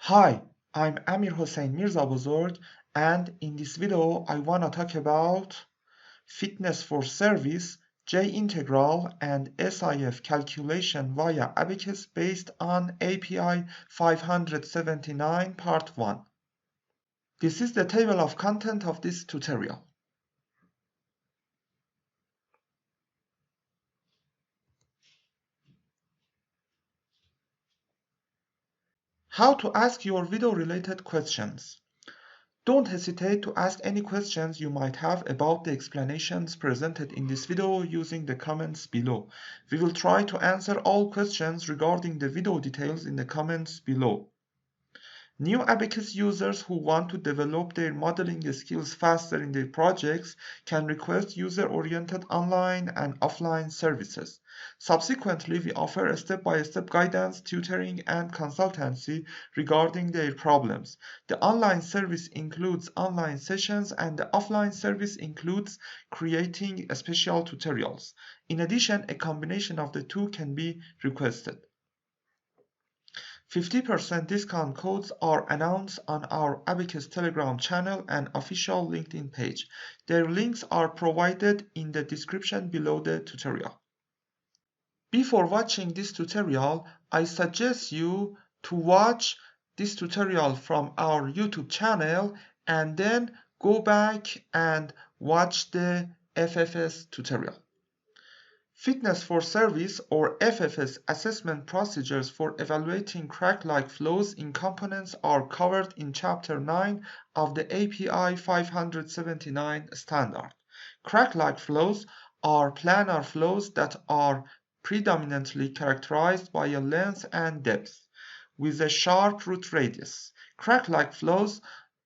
Hi, I'm Amir Hossein Mirzabozorg, and in this video I want to talk about fitness for service, J-integral, and SIF calculation via Abaqus based on API 579 Part 1. This is the table of content of this tutorial. How to ask your video-related questions. Don't hesitate to ask any questions you might have about the explanations presented in this video using the comments below. We will try to answer all questions regarding the video details in the comments below. New Abaqus users who want to develop their modeling skills faster in their projects can request user-oriented online and offline services. Subsequently, we offer a step-by-step guidance, tutoring, and consultancy regarding their problems. The online service includes online sessions, and the offline service includes creating special tutorials. In addition, a combination of the two can be requested. 50% discount codes are announced on our Abaqus Telegram channel and official LinkedIn page. Their links are provided in the description below the tutorial. Before watching this tutorial, I suggest you to watch this tutorial from our YouTube channel and then go back and watch the FFS tutorial. Fitness for service or FFS assessment procedures for evaluating crack-like flows in components are covered in Chapter 9 of the API 579 standard. Crack-like flows are planar flows that are predominantly characterized by a length and depth, with a sharp root radius. Crack-like flows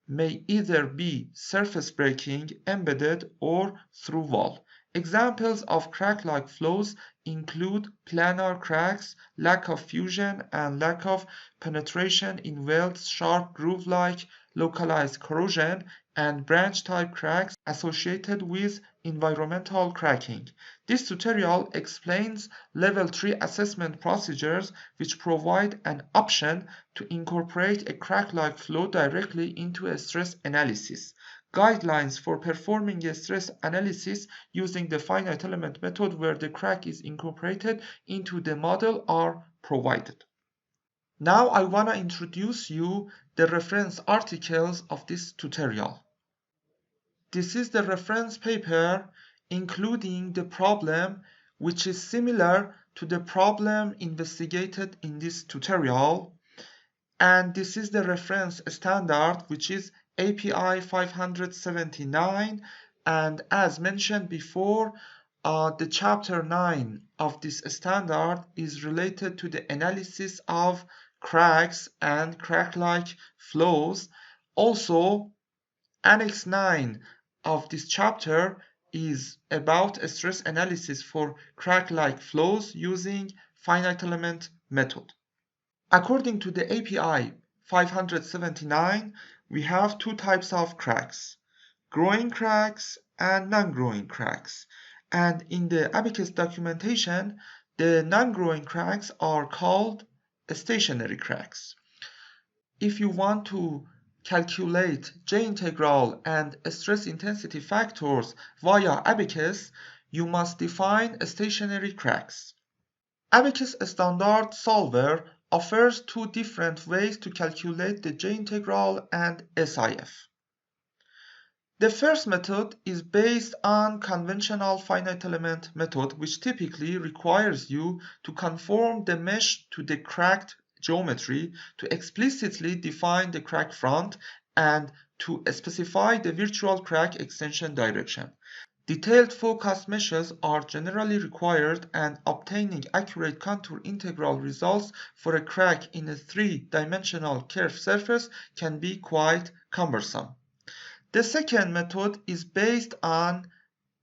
may either be surface breaking, embedded, or through wall. Examples of crack-like flows include planar cracks, lack of fusion, and lack of penetration in welds, sharp groove-like localized corrosion, and branch-type cracks associated with environmental cracking. This tutorial explains Level 3 assessment procedures which provide an option to incorporate a crack-like flow directly into a stress analysis. Guidelines for performing a stress analysis using the finite element method where the crack is incorporated into the model are provided. Now I want to introduce you the reference articles of this tutorial. This is the reference paper including the problem which is similar to the problem investigated in this tutorial, and this is the reference standard which is API 579, and as mentioned before, the chapter 9 of this standard is related to the analysis of cracks and crack-like flows. Also, Annex 9 of this chapter is about a stress analysis for crack-like flows using finite element method. According to the API 579, we have two types of cracks, growing cracks and non-growing cracks. And in the Abaqus documentation, the non-growing cracks are called stationary cracks. If you want to calculate J-integral and stress intensity factors via Abaqus, you must define stationary cracks. Abaqus Standard Solver offers two different ways to calculate the J-integral and SIF. The first method is based on conventional finite element method, which typically requires you to conform the mesh to the cracked geometry to explicitly define the crack front and to specify the virtual crack extension direction. Detailed forecast meshes are generally required, and obtaining accurate contour integral results for a crack in a three-dimensional curved surface can be quite cumbersome. The second method is based on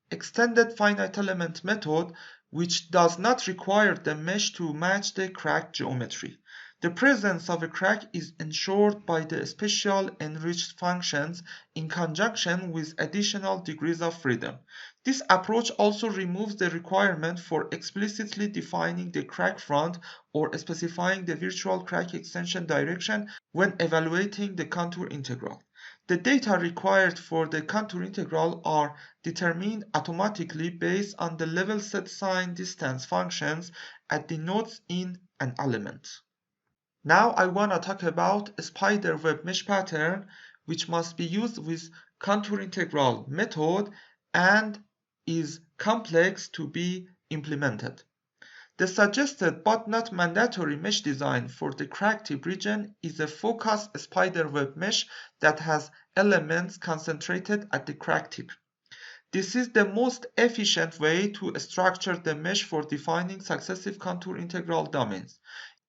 extended finite element method, which does not require the mesh to match the crack geometry. The presence of a crack is ensured by the special enriched functions in conjunction with additional degrees of freedom. This approach also removes the requirement for explicitly defining the crack front or specifying the virtual crack extension direction when evaluating the contour integral. The data required for the contour integral are determined automatically based on the level set sign distance functions at the nodes in an element. Now I want to talk about a spiderweb mesh pattern which must be used with contour integral method and is complex to be implemented. The suggested but not mandatory mesh design for the crack tip region is a focused spiderweb mesh that has elements concentrated at the crack tip. This is the most efficient way to structure the mesh for defining successive contour integral domains.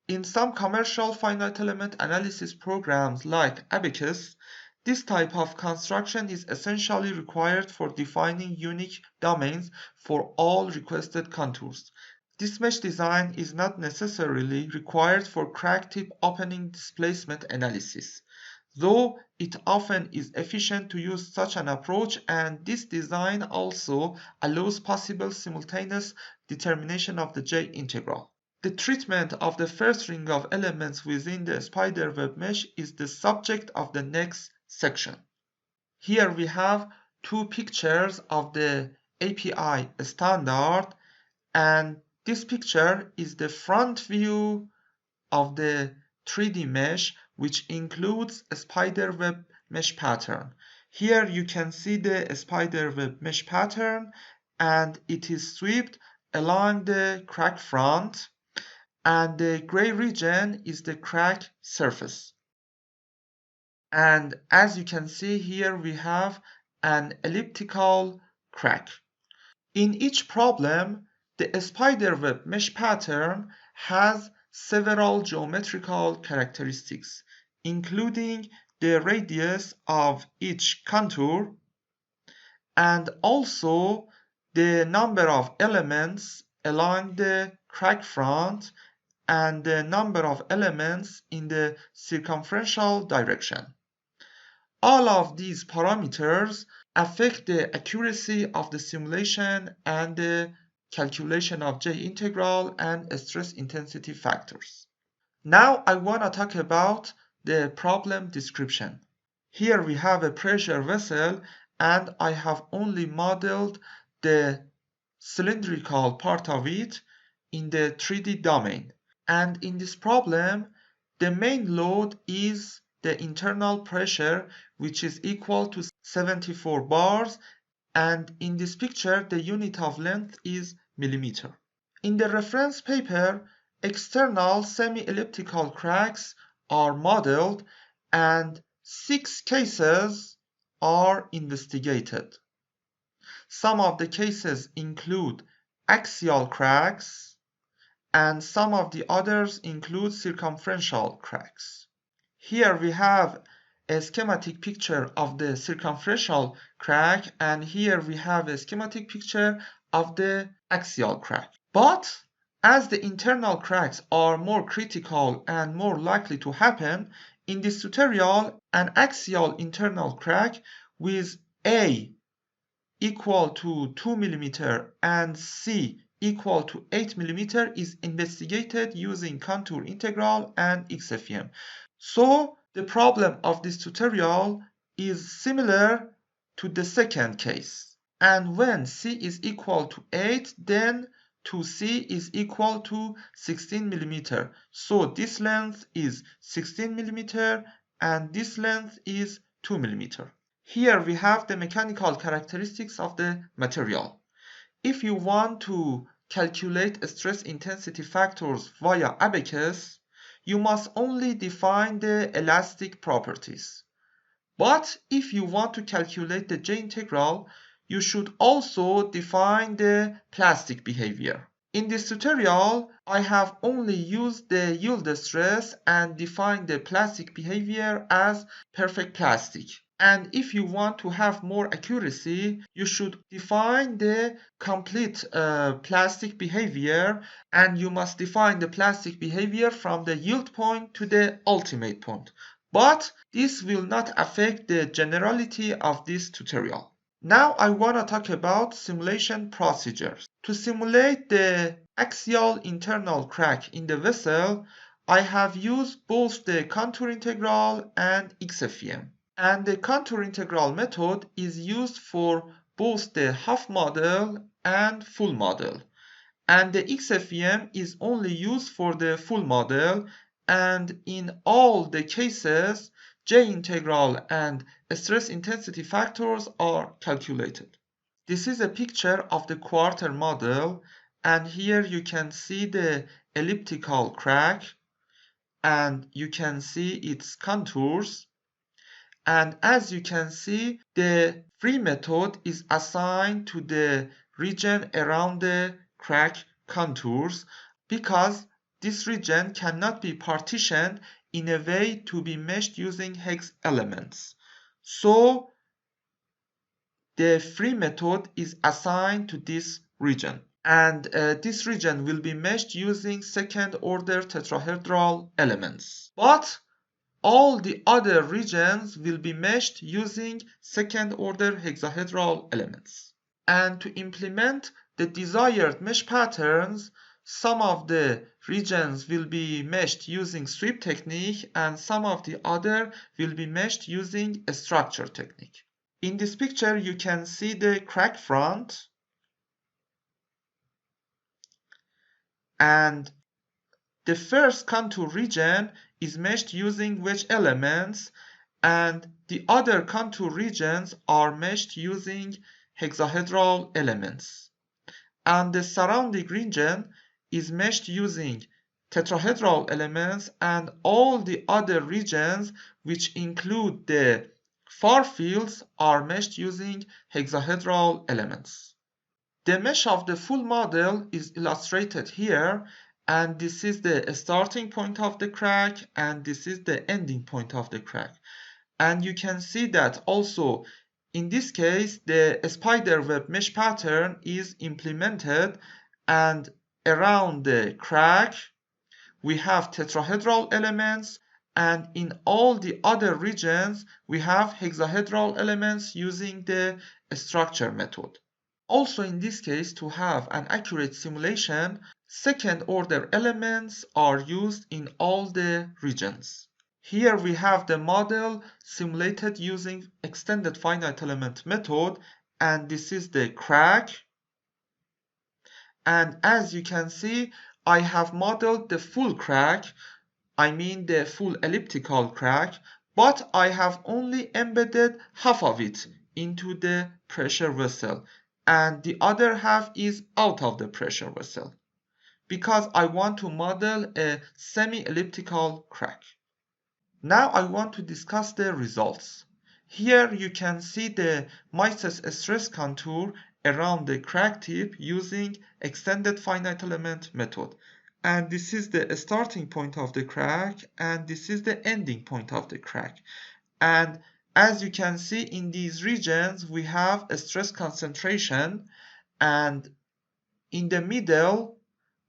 In some commercial finite element analysis programs like Abaqus, this type of construction is essentially required for defining unique domains for all requested contours. This mesh design is not necessarily required for crack tip opening displacement analysis, though it often is efficient to use such an approach, and this design also allows possible simultaneous determination of the J integral. The treatment of the first ring of elements within the spiderweb mesh is the subject of the next section. Here we have two pictures of the API standard, and this picture is the front view of the 3D mesh, which includes a spiderweb mesh pattern. Here you can see the spiderweb mesh pattern, and it is swept along the crack front, and the gray region is the crack surface. And as you can see here, we have an elliptical crack. In each problem, the spiderweb mesh pattern has several geometrical characteristics, including the radius of each contour and also the number of elements along the crack front and the number of elements in the circumferential direction. All of these parameters affect the accuracy of the simulation and the calculation of J integral and stress intensity factors. Now I want to talk about the problem description. Here we have a pressure vessel, and I have only modeled the cylindrical part of it in the 3D domain. And in this problem, the main load is the internal pressure, which is equal to 74 bars, and in this picture the unit of length is millimeter. In the reference paper, external semi-elliptical cracks are modeled and 6 cases are investigated. Some of the cases include axial cracks, and some of the others include circumferential cracks. Here we have a schematic picture of the circumferential crack, and here we have a schematic picture of the axial crack. But as the internal cracks are more critical and more likely to happen, in this tutorial, an axial internal crack with A equal to 2 mm and C equal to 8 mm is investigated using contour integral and XFEM. So the problem of this tutorial is similar to the second case. And when C is equal to 8, then 2C is equal to 16 mm. So this length is 16 mm and this length is 2 mm. Here we have the mechanical characteristics of the material. If you want to calculate stress intensity factors via Abaqus, you must only define the elastic properties. But if you want to calculate the J integral, you should also define the plastic behavior. In this tutorial, I have only used the yield stress and defined the plastic behavior as perfect plastic. And if you want to have more accuracy, you should define the complete plastic behavior, and you must define the plastic behavior from the yield point to the ultimate point. But this will not affect the generality of this tutorial. Now I want to talk about simulation procedures. To simulate the axial internal crack in the vessel, I have used both the contour integral and XFEM. And the contour integral method is used for both the half model and full model. And the XFEM is only used for the full model, and in all the cases, J integral and stress intensity factors are calculated. This is a picture of the quarter model, and here you can see the elliptical crack, and you can see its contours. And as you can see, the free method is assigned to the region around the crack contours because this region cannot be partitioned in a way to be meshed using hex elements. So the free method is assigned to this region. And this region will be meshed using second order tetrahedral elements. But all the other regions will be meshed using second order hexahedral elements. And to implement the desired mesh patterns, some of the regions will be meshed using sweep technique and some of the other will be meshed using a structure technique. In this picture you can see the crack front, and the first contour region is meshed using wedge elements, and the other contour regions are meshed using hexahedral elements. And the surrounding region is meshed using tetrahedral elements, and all the other regions, which include the far fields, are meshed using hexahedral elements. The mesh of the full model is illustrated here, and this is the starting point of the crack and this is the ending point of the crack. And you can see that also in this case the spiderweb mesh pattern is implemented, and around the crack we have tetrahedral elements, and in all the other regions we have hexahedral elements using the structure method. Also in this case, to have an accurate simulation, second order elements are used in all the regions. Here we have the model simulated using extended finite element method, and this is the crack. And as you can see, I have modeled the full crack, I mean the full elliptical crack, but I have only embedded half of it into the pressure vessel, and the other half is out of the pressure vessel because I want to model a semi-elliptical crack. Now I want to discuss the results. Here you can see the Mises stress contour around the crack tip using extended finite element method. And this is the starting point of the crack, and this is the ending point of the crack. And as you can see in these regions, we have a stress concentration, and in the middle,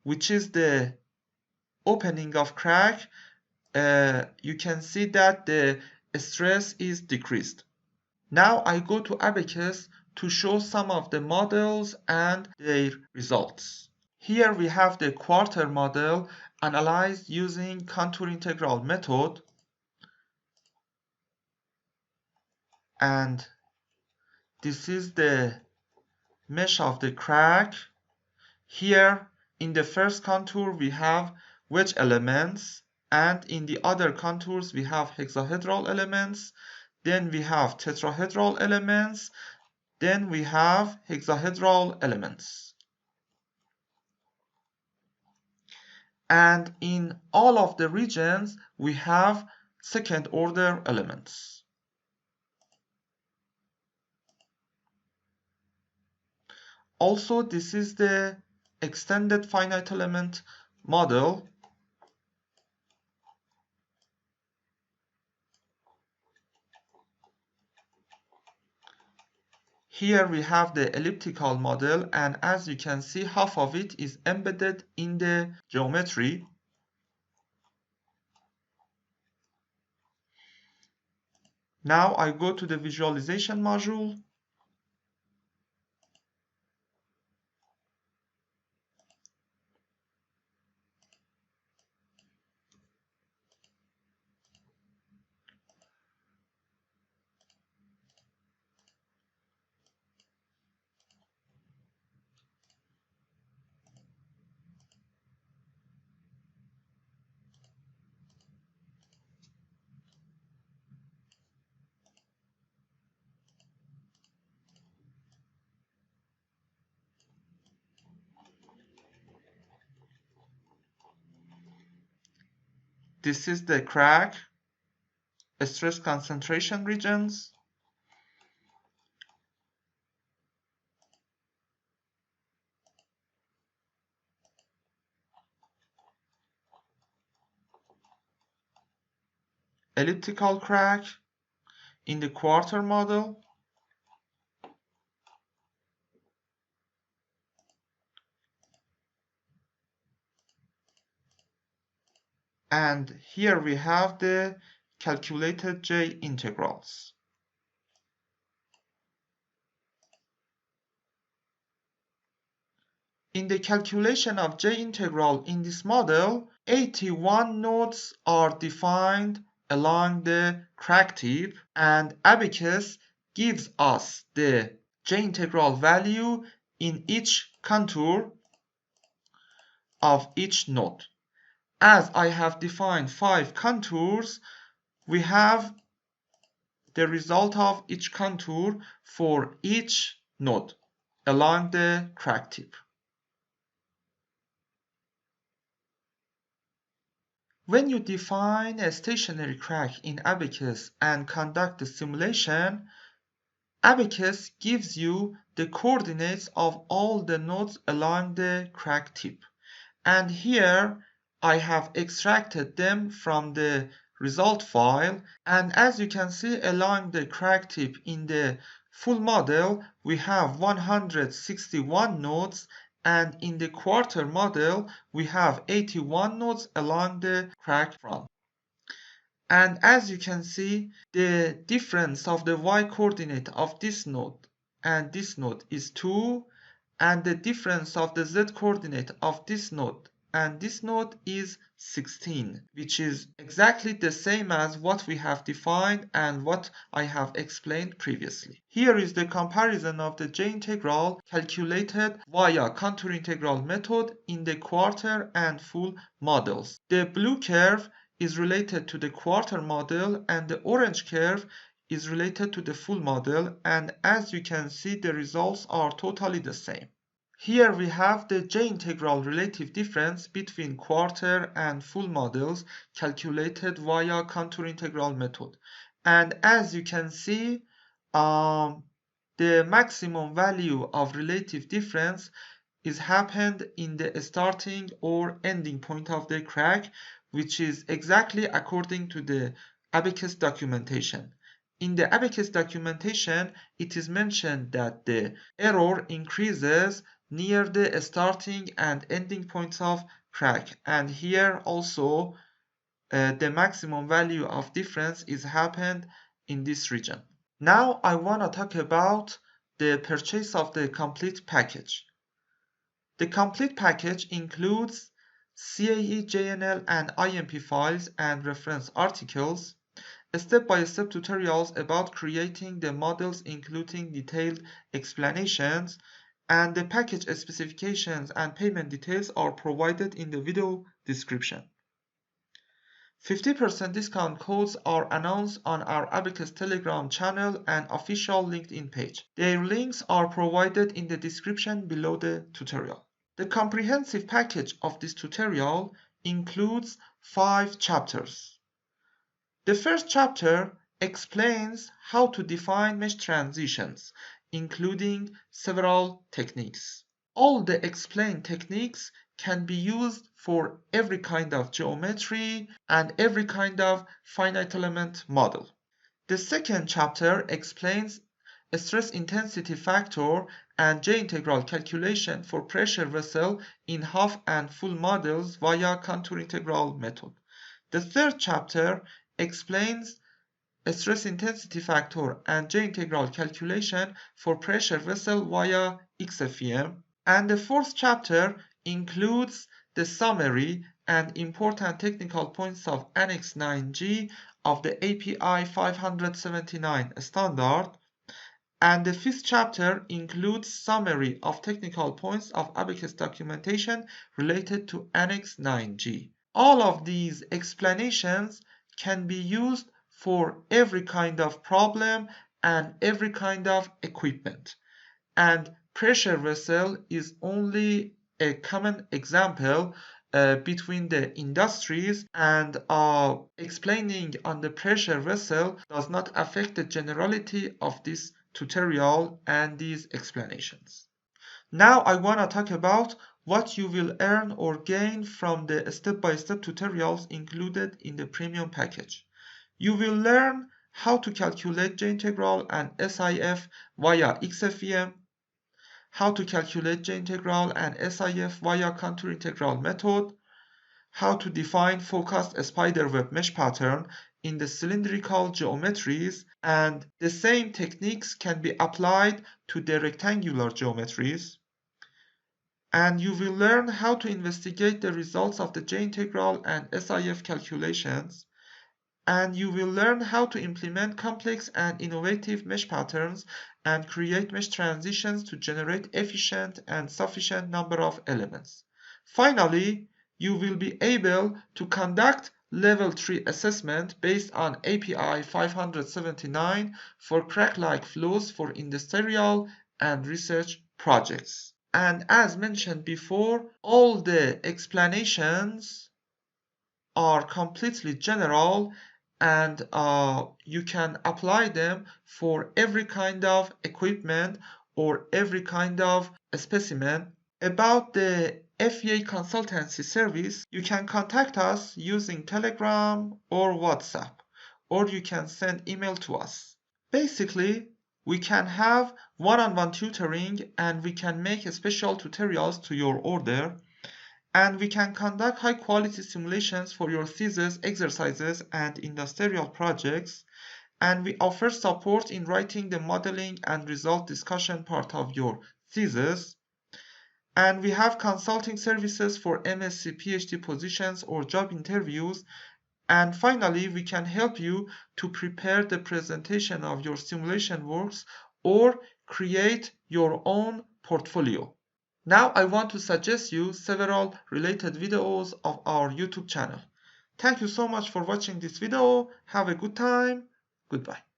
which is the opening of crack, you can see that the stress is decreased. Now I go to Abaqus to show some of the models and their results. Here we have the quarter model analyzed using contour integral method, and this is the mesh of the crack. Here in the first contour we have wedge elements, and in the other contours we have hexahedral elements, then we have tetrahedral elements, then we have hexahedral elements. And in all of the regions we have second order elements. Also, this is the extended finite element model. Here we have the elliptical model, and as you can see, half of it is embedded in the geometry. Now I go to the visualization module. This is the crack, stress concentration regions. Elliptical crack in the quarter model. And here we have the calculated J integrals. In the calculation of J integral in this model, 81 nodes are defined along the crack tip, and Abaqus gives us the J integral value in each contour of each node. As I have defined 5 contours, we have the result of each contour for each node along the crack tip. When you define a stationary crack in Abaqus and conduct the simulation, Abaqus gives you the coordinates of all the nodes along the crack tip. And here I have extracted them from the result file, and as you can see along the crack tip in the full model we have 161 nodes, and in the quarter model we have 81 nodes along the crack front. And as you can see, the difference of the y coordinate of this node and this node is 2, and the difference of the z coordinate of this node and this node is 16, which is exactly the same as what we have defined and what I have explained previously. Here is the comparison of the J integral calculated via contour integral method in the quarter and full models. The blue curve is related to the quarter model and the orange curve is related to the full model, and as you can see the results are totally the same. Here we have the J integral relative difference between quarter and full models calculated via contour integral method. And as you can see, the maximum value of relative difference is happened in the starting or ending point of the crack, which is exactly according to the Abaqus documentation. In the Abaqus documentation, it is mentioned that the error increases near the starting and ending points of crack, and here also the maximum value of difference is happened in this region. Now I want to talk about the purchase of the complete package. The complete package includes CAE, JNL, and IMP files and reference articles, step-by-step tutorials about creating the models including detailed explanations, and the package specifications and payment details are provided in the video description. 50% discount codes are announced on our Abaqus Telegram channel and official LinkedIn page. Their links are provided in the description below the tutorial. The comprehensive package of this tutorial includes 5 chapters. The first chapter explains how to define mesh transitions, including several techniques. All the explained techniques can be used for every kind of geometry and every kind of finite element model. The second chapter explains stress intensity factor and J-integral calculation for pressure vessel in half and full models via contour integral method. The third chapter explains stress intensity factor and J-integral calculation for pressure vessel via XFEM. And the fourth chapter includes the summary and important technical points of Annex 9G of the API 579 standard. And the fifth chapter includes summary of technical points of Abaqus documentation related to Annex 9G. All of these explanations can be used for every kind of problem and every kind of equipment. And pressure vessel is only a common example between the industries, and explaining on the pressure vessel does not affect the generality of this tutorial and these explanations. Now I want to talk about what you will earn or gain from the step-by-step tutorials included in the premium package. You will learn how to calculate J-integral and SIF via XFEM, how to calculate J-integral and SIF via contour integral method, how to define focused spiderweb mesh pattern in the cylindrical geometries, and the same techniques can be applied to the rectangular geometries. And you will learn how to investigate the results of the J-integral and SIF calculations. And you will learn how to implement complex and innovative mesh patterns and create mesh transitions to generate efficient and sufficient number of elements. Finally, you will be able to conduct Level 3 assessment based on API 579 for crack-like flows for industrial and research projects. And as mentioned before, all the explanations are completely general, and you can apply them for every kind of equipment or every kind of specimen. About the FEA consultancy service, you can contact us using Telegram or WhatsApp, or you can send email to us. Basically, we can have one-on-one tutoring, and we can make special tutorials to your order, and we can conduct high-quality simulations for your thesis exercises and industrial projects, and we offer support in writing the modeling and result discussion part of your thesis, and we have consulting services for MSc PhD positions or job interviews, and finally we can help you to prepare the presentation of your simulation works or create your own portfolio. Now I want to suggest you several related videos of our YouTube channel. Thank you so much for watching this video. Have a good time. Goodbye.